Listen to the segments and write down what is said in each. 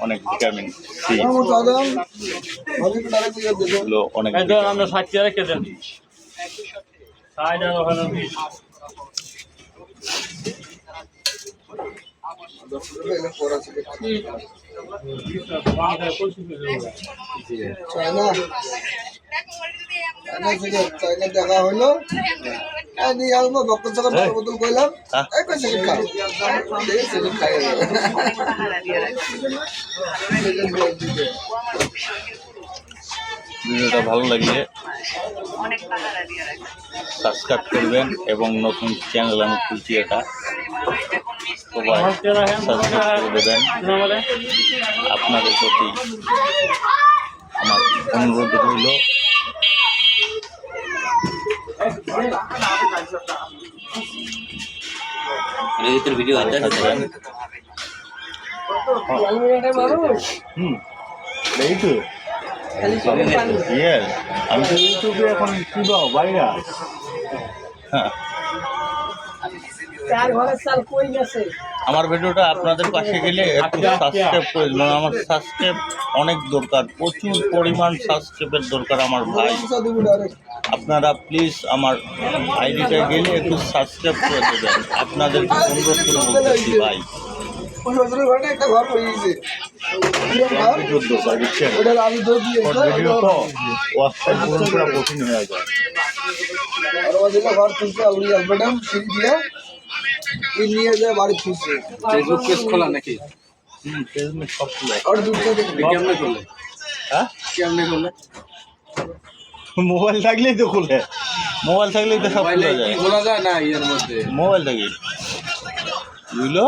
অনেক vitamin C অনেক আমরা 60 টাকা রেখে দেন দেখা হলো বোতল কইলাম ভিডিওটা ভালো লাগলে সাবস্ক্রাইব করবেন এবং নতুন চ্যানেল আমি খুলছি এটা সবাই সাবস্ক্রাইব করে দেবেন। আপনাদের প্রতি আমার অনুরোধ রইল। ভিডিও এই তো আমি তো ইউটিউবে এখন কি পাবো বাইরে। হ্যাঁ, আমার ভিডিওটা আপনাদের পাশে গেলে একটু সাবস্ক্রাইব করে দিন। আমার সাবস্ক্রাইব অনেক দরকার, প্রচুর পরিমাণ সাবস্ক্রাইবের দরকার আমার ভাই। আপনারা প্লিজ আমার আইডিটা গেলে একটু সাবস্ক্রাইব করে দেবেন। আপনাদের অনুরোধ করে বলতেছি ভাই। একটা ঘর হয়ে গেছে কঠিন হয়ে যায়। ঘর তুলছে ম্যাডাম সিঁড়ি দিয়ে নিয়ে যায় বাড়ি তুলছে। ফেসবুক পেজ খোলা নাকি? সব কেমনে করলে? হ্যাঁ, কেমনে করলে? মোবাইল থাকলেই তো খুলে, মোবাইল থাকলেই তো সব খোলা যায়। খোলা যায় না এর মধ্যে মোবাইল থাকি বুঝলো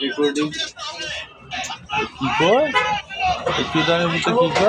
রেকর্ডিং কি কর কি কর